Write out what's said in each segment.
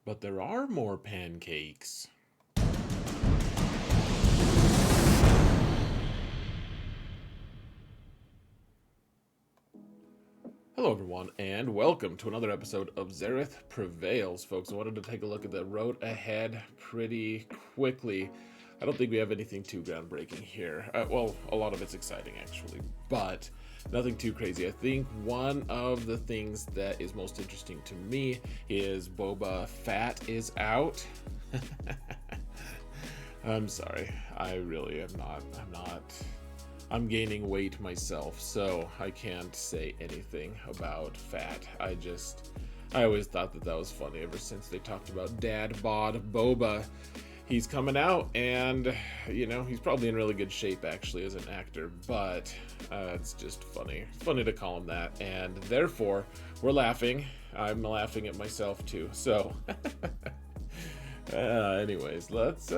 But there are more pancakes. Hello, everyone, and welcome to another episode of Zareth Prevails, folks. I wanted to take a look at the road ahead pretty quickly. I don't think we have anything too groundbreaking here. Well, a lot of it's exciting, actually, but nothing too crazy. I think one of the things that is most interesting to me is Boba Fett is out. I'm sorry. I really am not. I'm gaining weight myself, so I can't say anything about fat. I always thought that that was funny ever since they talked about Dad Bod Boba. He's coming out, and, he's probably in really good shape, actually, as an actor, but it's just funny. It's funny to call him that, and therefore, we're laughing. I'm laughing at myself, too, so... Anyways, let's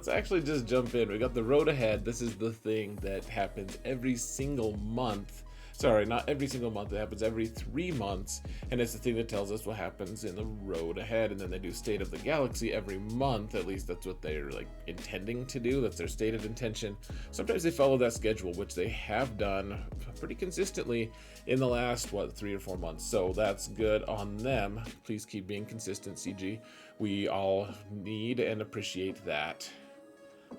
actually just jump in. We got the road ahead. This is the thing that happens every single month. Sorry, not every single month. It happens every 3 months, and it's the thing that tells us what happens in the road ahead. And then they do State of the Galaxy every month. At least that's what they're intending to do. That's their stated intention. Sometimes they follow that schedule, which they have done pretty consistently in the last 3 or 4 months. So that's good on them. Please keep being consistent, CG. We all need and appreciate that.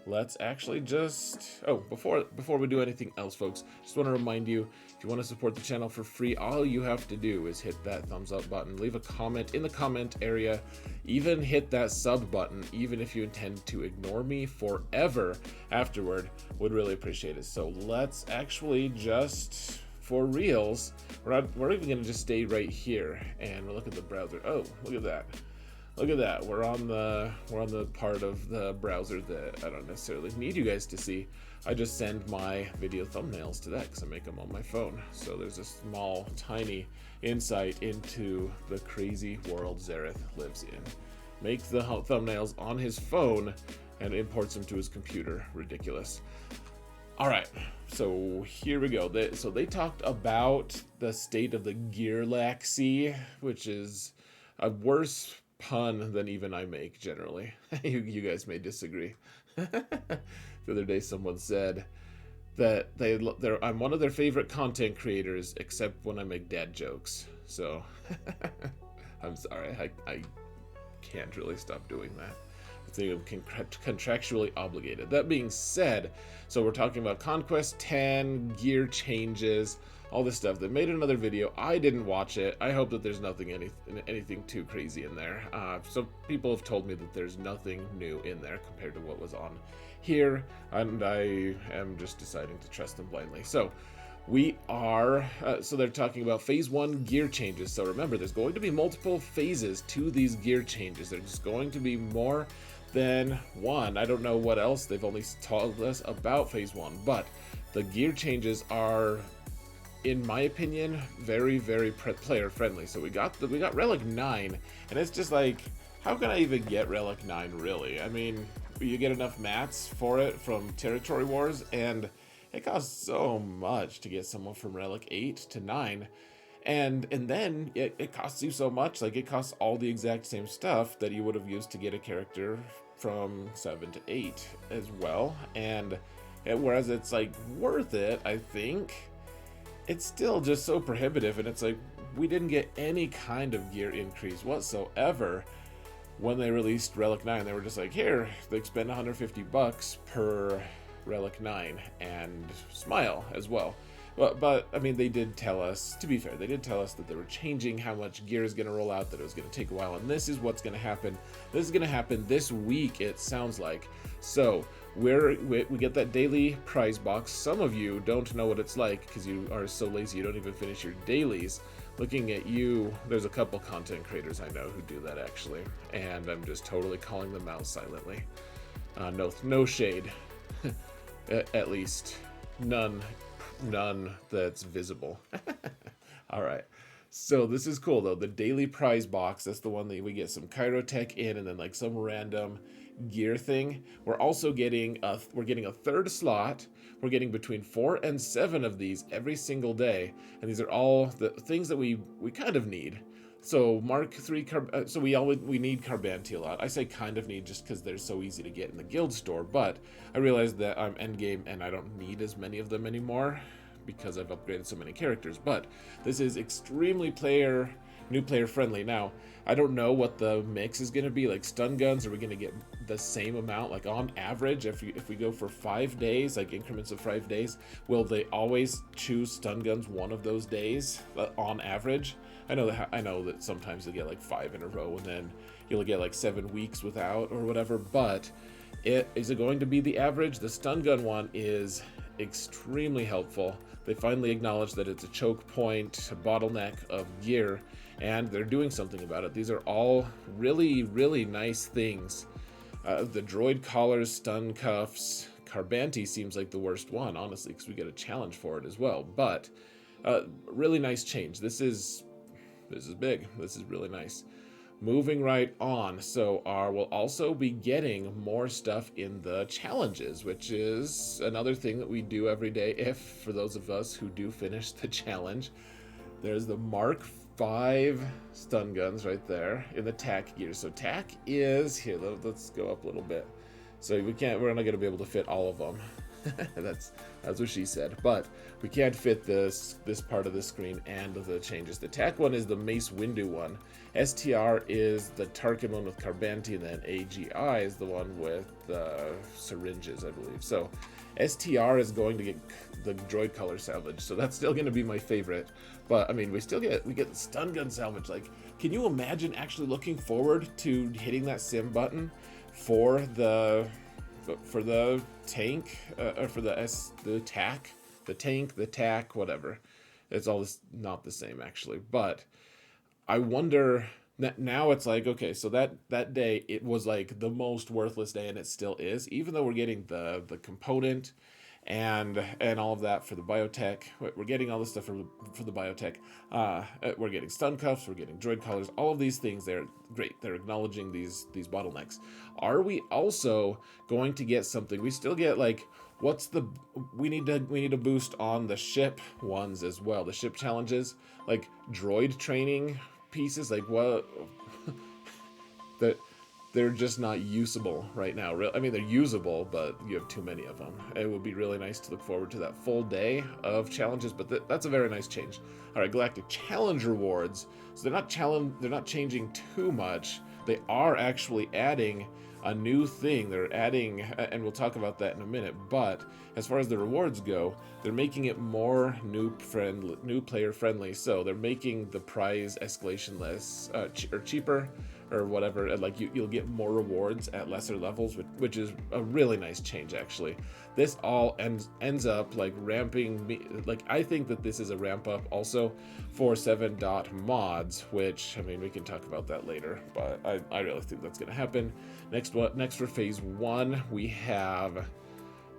Let's actually before we do anything else, folks, just want to remind you, if you want to support the channel for free, all you have to do is hit that thumbs up button, leave a comment in the comment area, even hit that sub button, even if you intend to ignore me forever afterward. Would really appreciate it. So let's actually just, for reals, we're even gonna just stay right here and we'll look at the browser. Oh, look at that. Look at that. We're on the part of the browser that I don't necessarily need you guys to see. I just send my video thumbnails to that because I make them on my phone. So there's a small, tiny insight into the crazy world Zareth lives in. Makes the thumbnails on his phone and imports them to his computer. Ridiculous. All right, so here we go. So they talked about the state of the Galactic, which is a worse pun than even I make generally. You guys may disagree. The other day someone said that I'm one of their favorite content creators except when I make dad jokes. So I'm sorry, I can't really stop doing that. I think I'm contractually obligated. That being said, so we're talking about Conquest 10, gear changes, all this stuff. They made another video. I didn't watch it. I hope that there's anything too crazy in there. So people have told me that there's nothing new in there compared to what was on here, and I am just deciding to trust them blindly. So we are, so they're talking about phase 1 gear changes. So remember, there's going to be multiple phases to these gear changes. There's going to be more than one. I don't know what else. They've only told us about phase 1, but the gear changes are, in my opinion, very, very player friendly. So we got Relic 9, and it's just like, how can I even get Relic 9 really? I mean, you get enough mats for it from Territory Wars, and it costs so much to get someone from Relic 8 to 9. And then it costs you so much, it costs all the exact same stuff that you would have used to get a character from 7 to 8 as well. And whereas it's worth it, I think, it's still just so prohibitive. And it's we didn't get any kind of gear increase whatsoever when they released Relic 9. They were just here, they spend 150 bucks per Relic 9 and smile as well. But I mean, they did tell us, to be fair, they did tell us that they were changing how much gear is going to roll out, that it was going to take a while, and this is what's going to happen. This is going to happen this week, it sounds like. So we get that daily prize box. Some of you don't know what it's like because you are so lazy you don't even finish your dailies. Looking at you, there's a couple content creators I know who do that actually, and I'm just totally calling them out silently. No shade, at least none that's visible. All right, so this is cool though. The daily prize box, that's the one that we get some Chirotech in, and then some random gear thing. We're also getting a third slot. We're getting between 4 and 7 of these every single day, and these are all the things that we kind of need. So Mark III, so we need Carbanti a lot. I say kind of need just because they're so easy to get in the guild store, but I realized that I'm endgame and I don't need as many of them anymore because I've upgraded so many characters. But this is extremely new player friendly. Now, I don't know what the mix is going to be. Like stun guns, are we going to get the same amount? Like on average, if we go for 5 days, like increments of 5 days, will they always choose stun guns one of those days on average? I know that sometimes you'll get like 5 in a row, and then you'll get like 7 weeks without or whatever. But is it going to be the average? The stun gun one is extremely helpful. They finally acknowledged that it's a choke point, a bottleneck of gear, and they're doing something about it. These are all really, really nice things. The droid collars, stun cuffs, Carbanti seems like the worst one, honestly, because we get a challenge for it as well. But really nice change. This is big. This is really nice. Moving right on, so we'll also be getting more stuff in the challenges, which is another thing that we do every day. For those of us who do finish the challenge, there's the Mark 5 stun guns right there in the tack gear. So tack is here. Let's go up a little bit. So we're not going to be able to fit all of them. that's what she said, but we can't fit this part of the screen and the changes. The tack one is the Mace Windu one, STR is the Tarkin one with Carbanti, and then AGI is the one with syringes, I believe. So STR is going to get the droid color salvage, so that's still going to be my favorite. But I mean, we get the stun gun salvage. Like, can you imagine actually looking forward to hitting that sim button for the tank, or for the tack, whatever. It's all not the same actually, but I wonder that now it's like, okay, so that day it was like the most worthless day, and it still is, even though we're getting the component and all of that for the biotech. We're getting all this stuff for the biotech. We're getting stun cuffs, we're getting droid collars, all of these things. They're great. They're acknowledging these bottlenecks. Are we also going to get something? We still get like, we need to boost on the ship ones as well. The ship challenges, like droid training pieces, like what that they're just not usable right now. I mean, they're usable, but you have too many of them. It would be really nice to look forward to that full day of challenges, but that's a very nice change. All right, Galactic Challenge rewards. So they're not changing too much. They are actually adding a new thing. They're adding, and we'll talk about that in a minute, but as far as the rewards go, they're making it more new player friendly. So they're making the prize escalation less or cheaper, or whatever. And like you'll get more rewards at lesser levels, which is a really nice change actually. This all ends up like ramping me. Like, I think that this is a ramp up also for 7.mods, which, I mean, we can talk about that later, but I really think that's gonna happen. Next for phase 1, we have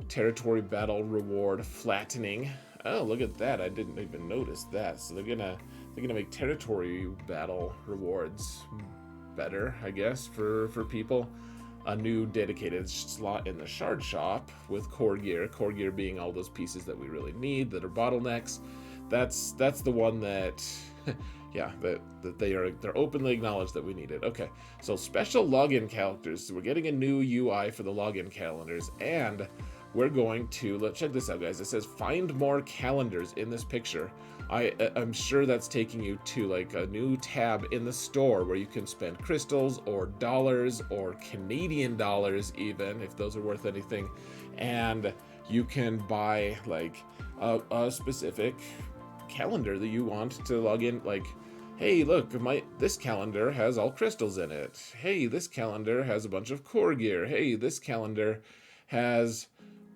territory battle reward flattening. Oh, look at that. I didn't even notice that. So they're gonna make territory battle rewards better, I guess, for people. A new dedicated slot in the shard shop with core gear being all those pieces that we really need that are bottlenecks. That's the one that yeah, that they're openly acknowledged that we need it. Okay, so special login calendars. So we're getting a new UI for the login calendars, and we're going to, let's check this out, guys. It says find more calendars in this picture. I'm sure that's taking you to like a new tab in the store where you can spend crystals or dollars or Canadian dollars, even if those are worth anything, and you can buy like a specific calendar that you want to log in. Like, hey, look, this calendar has all crystals in it. Hey, this calendar has a bunch of core gear. Hey, this calendar has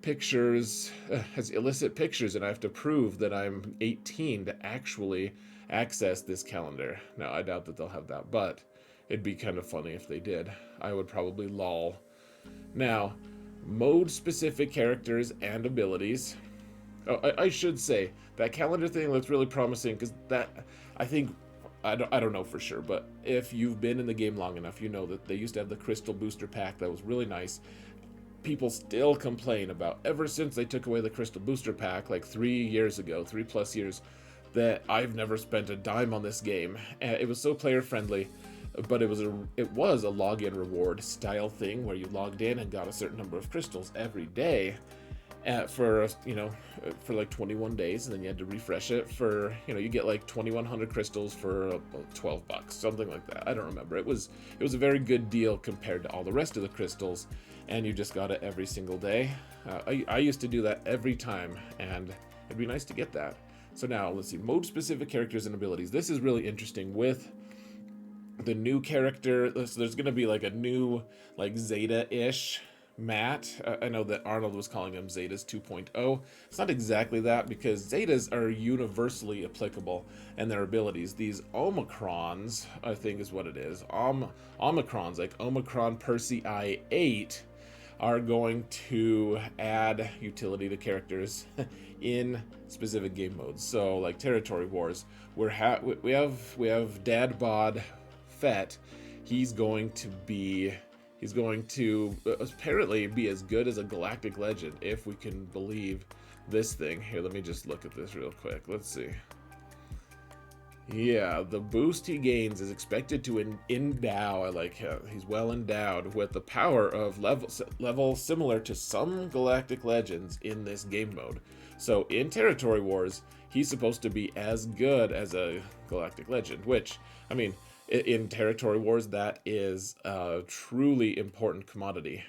pictures, has illicit pictures, and I have to prove that I'm 18 to actually access this calendar. Now, I doubt that they'll have that, but it'd be kind of funny if they did. I would probably lol. Now, mode-specific characters and abilities. Oh, I should say, that calendar thing looks really promising, because that, I think, I don't know for sure, but if you've been in the game long enough, you know that they used to have the Crystal Booster Pack that was really nice. People still complain about, ever since they took away the Crystal Booster Pack like 3 years ago, 3+ years, that I've never spent a dime on this game. It was so player friendly, but it was a login reward style thing where you logged in and got a certain number of crystals every day for for like 21 days, and then you had to refresh it for, you get like 2100 crystals for $12, something like that. I don't remember. It was a very good deal compared to all the rest of the crystals, and you just got it every single day. I used to do that every time, and it'd be nice to get that. So now let's see, mode specific characters and abilities. This is really interesting with the new character. So there's gonna be like a new like Zeta-ish Matt. I know that Arnold was calling them Zetas 2.0. It's not exactly that, because Zetas are universally applicable in their abilities. These Omicrons, I think is what it is. Omicrons, like Omicron Persei 8, are going to add utility to characters in specific game modes. So like Territory Wars, we have Dad Bod Fett. He's going to apparently be as good as a Galactic Legend, if we can believe this thing. Here, let me just look at this real quick. Let's see. Yeah, the boost he gains is expected to endow, I like how he's well endowed with the power of level similar to some Galactic Legends in this game mode. So in Territory Wars, he's supposed to be as good as a Galactic Legend, which, I mean, in Territory Wars, that is a truly important commodity.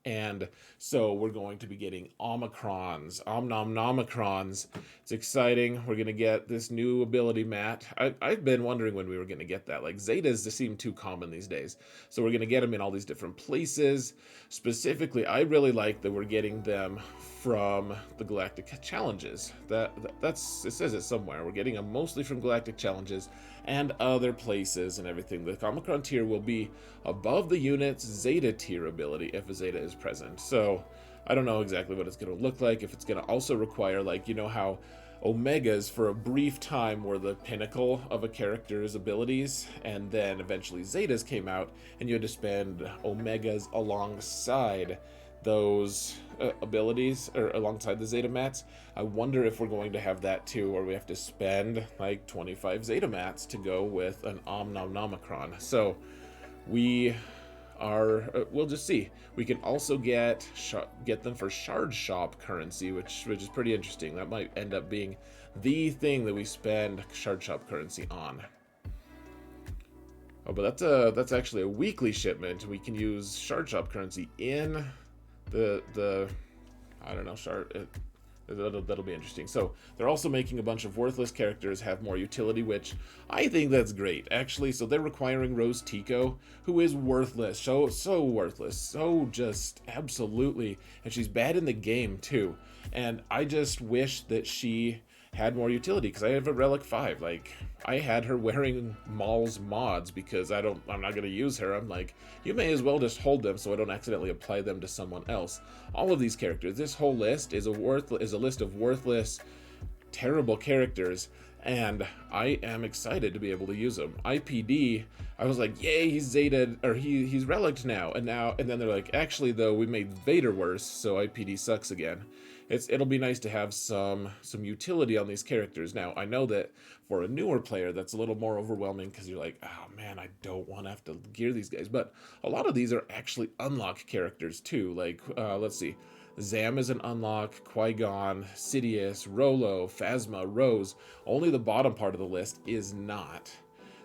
And so we're going to be getting Omicrons, Omnomnomicrons. It's exciting. We're going to get this new ability, Matt. I've been wondering when we were going to get that. Like, Zetas just seem too common these days. So we're going to get them in all these different places. Specifically, I really like that we're getting them from the Galactic Challenges. It says it somewhere. We're getting them mostly from Galactic Challenges and other places and everything. The Omicron tier will be above the unit's Zeta tier ability if a Zeta is present. So I don't know exactly what it's going to look like. If it's going to also require, like, how Omegas for a brief time were the pinnacle of a character's abilities, and then eventually Zetas came out and you had to spend Omegas alongside those abilities, or alongside the Zeta mats. I wonder if we're going to have that too, where we have to spend like 25 Zeta mats to go with an Omnomnomicron. So we'll just see. We can also get them for Shard Shop currency, which is pretty interesting. That might end up being the thing that we spend Shard Shop currency on. Oh, but that's actually a weekly shipment. We can use Shard Shop currency in the I don't know, that'll be interesting. So they're also making a bunch of worthless characters have more utility, which I think that's great, actually. So they're requiring Rose Tico, who is worthless, so worthless, so just absolutely, and she's bad in the game too. And I just wish that she had more utility, because I have a Relic 5. Like, I had her wearing Maul's mods because I'm not going to use her. I'm like, you may as well just hold them so I don't accidentally apply them to someone else. All of these characters, this whole list is a list of worthless, terrible characters, and I am excited to be able to use them. IPD, I was like, yay, he's Zeta, or he's Relic'd now, and then they're like, actually though, we made Vader worse, so IPD sucks again. It'll be nice to have some utility on these characters. Now, I know that for a newer player, that's a little more overwhelming, because you're like, oh man, I don't want to have to gear these guys. But a lot of these are actually unlock characters too. Like, let's see. Zam is an unlock, Qui-Gon, Sidious, Rolo, Phasma, Rose. Only the bottom part of the list is not.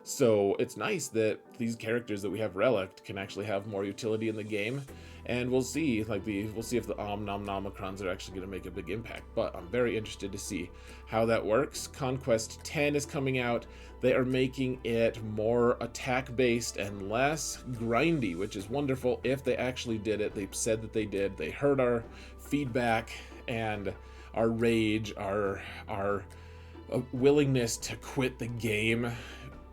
So it's nice that these characters that we have Relic'd can actually have more utility in the game. And we'll see, if the Omnomnomicrons are actually going to make a big impact. But I'm very interested to see how that works. Conquest 10 is coming out. They are making it more attack-based and less grindy, which is wonderful. If they actually did it, they said that they did. They heard our feedback and our rage, our willingness to quit the game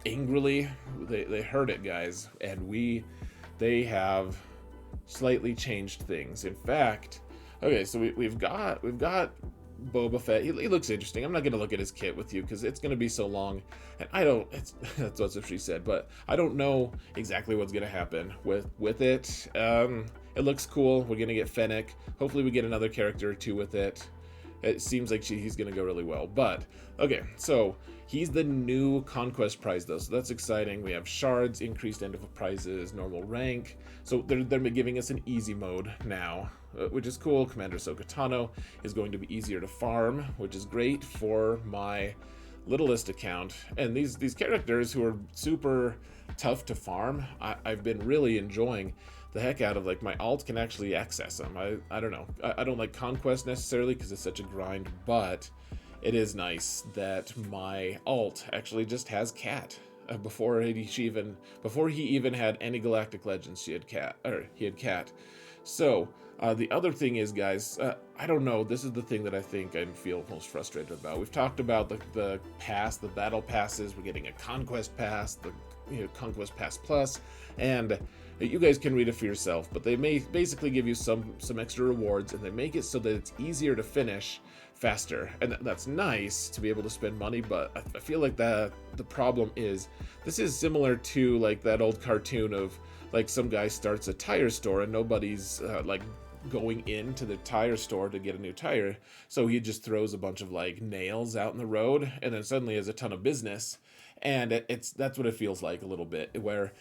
angrily. They heard it, guys, and they have slightly changed things. In fact, okay, so we've got Boba Fett. He looks interesting. I'm not going to look at his kit with you because it's going to be so long, and that's what she said, but I don't know exactly what's going to happen with it. It looks cool. We're going to get Fennec. Hopefully we get another character or two with it. it seems like he's going to go really well. But okay, so he's the new conquest prize though, so that's exciting. We have shards, increased end of prizes, normal rank. So they're giving us an easy mode now, which is cool. Commander Sokotano is going to be easier to farm, which is great for my Littlest account. And these characters who are super tough to farm, I've been really enjoying the heck out of. Like, my alt can actually access them. I don't know. I don't like Conquest necessarily because it's such a grind, but it is nice that my alt actually just has Cat. Before he even had any Galactic Legends, he had Cat. So the other thing is, guys, I don't know. This is the thing that I think I feel most frustrated about. We've talked about the battle passes. We're getting a Conquest Pass, the Conquest Pass Plus, and you guys can read it for yourself. But they may basically give you some extra rewards, and they make it so that it's easier to finish faster, and that's nice to be able to spend money. But I feel like the problem is, this is similar to like that old cartoon of like some guy starts a tire store and nobody's like going into the tire store to get a new tire, so he just throws a bunch of like nails out in the road and then suddenly has a ton of business. And that's what it feels like a little bit, where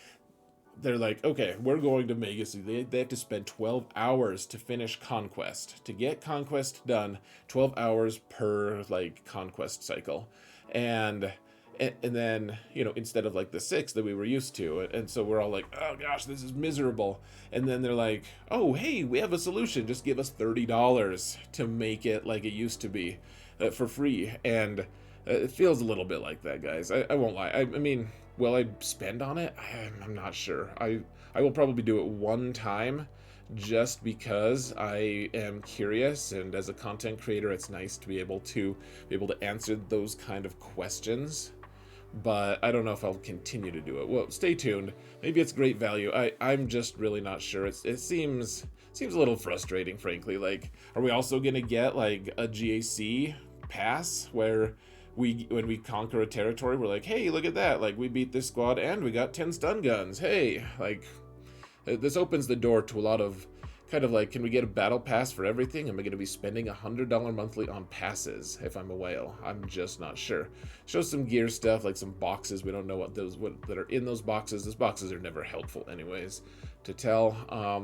they're like, okay, we're going to make it so they have to spend 12 hours to finish Conquest. To get Conquest done, 12 hours per, like, Conquest cycle. And then, instead of, like, the 6 that we were used to. And so we're all like, oh, gosh, this is miserable. And then they're like, oh, hey, we have a solution. Just give us $30 to make it like it used to be for free. And it feels a little bit like that, guys. I won't lie. I mean, will I spend on it? I'm not sure. I will probably do it one time just because I am curious, and as a content creator, it's nice to be able to answer those kind of questions. But I don't know if I'll continue to do it. Well, stay tuned. Maybe it's great value. I'm just really not sure. It seems a little frustrating, frankly. Like, are we also gonna get like a GAC pass where when we conquer a territory, we're like, hey, look at that, like, we beat this squad and we got 10 stun guns, hey, like, this opens the door to a lot of kind of like, can we get a battle pass for everything? Am I going to be spending $100 monthly on passes if I'm a whale? I'm just not sure. Show some gear stuff, like some boxes. We don't know what that are in those boxes. Those boxes are never helpful anyways to tell.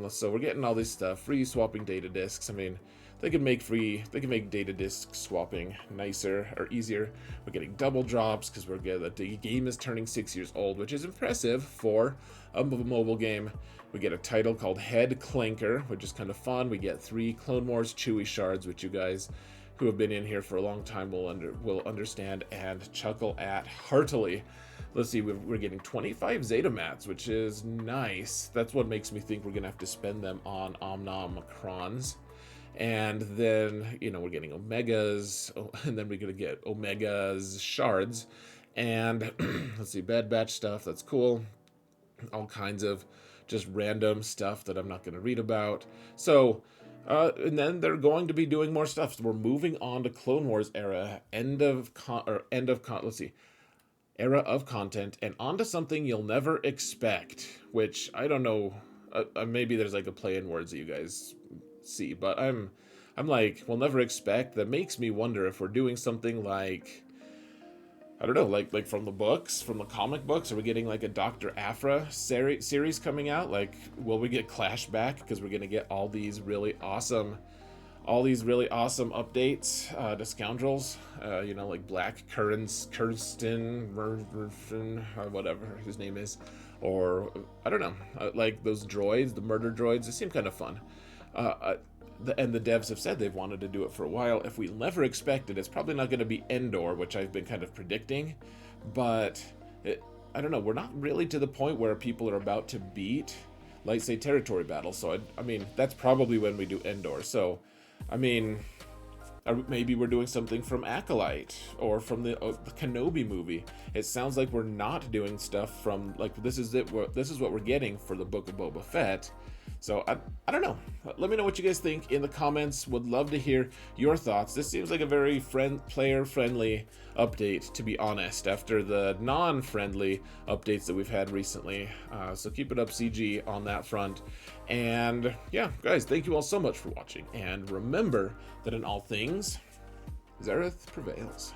So we're getting all this stuff, free swapping data discs. I mean, they can make data disk swapping nicer or easier. We're getting double drops because the game is turning 6 years old, which is impressive for a mobile game. We get a title called Head Clanker, which is kind of fun. We get 3 Clone Wars Chewie shards, which you guys who have been in here for a long time will understand and chuckle at heartily. Let's see, we're getting 25 Zeta Mats, which is nice. That's what makes me think we're going to have to spend them on Omnicrons. And then, we're getting Omegas, and then we're going to get Omegas shards. And let's see, Bad Batch stuff, that's cool. All kinds of just random stuff that I'm not going to read about. So, and then they're going to be doing more stuff. So we're moving on to Clone Wars era, era of content, and onto something you'll never expect, which I don't know. Maybe there's like a play in words that you guys see, but I'm like, we'll never expect. That makes me wonder if we're doing something like, I don't know, like from the books, from the comic books. Are we getting like a Dr. Aphra series coming out? Like, will we get Clash back because we're gonna get all these really awesome updates to Scoundrels? Like Black Kirsten, whatever his name is, or I don't know, like those droids, the murder droids. They seem kind of fun. And the devs have said they've wanted to do it for a while. If we never expected, it's probably not going to be Endor, which I've been kind of predicting. But I don't know. We're not really to the point where people are about to beat, like, say, territory battles. So I mean, that's probably when we do Endor. So, I mean, maybe we're doing something from Acolyte or from the Kenobi movie. It sounds like we're not doing stuff from, like, this is what we're getting for the Book of Boba Fett. So, I don't know. Let me know what you guys think in the comments. Would love to hear your thoughts. This seems like a very player-friendly update, to be honest, after the non-friendly updates that we've had recently. So keep it up, CG, on that front. And, yeah, guys, thank you all so much for watching. And remember that in all things, Zareth prevails.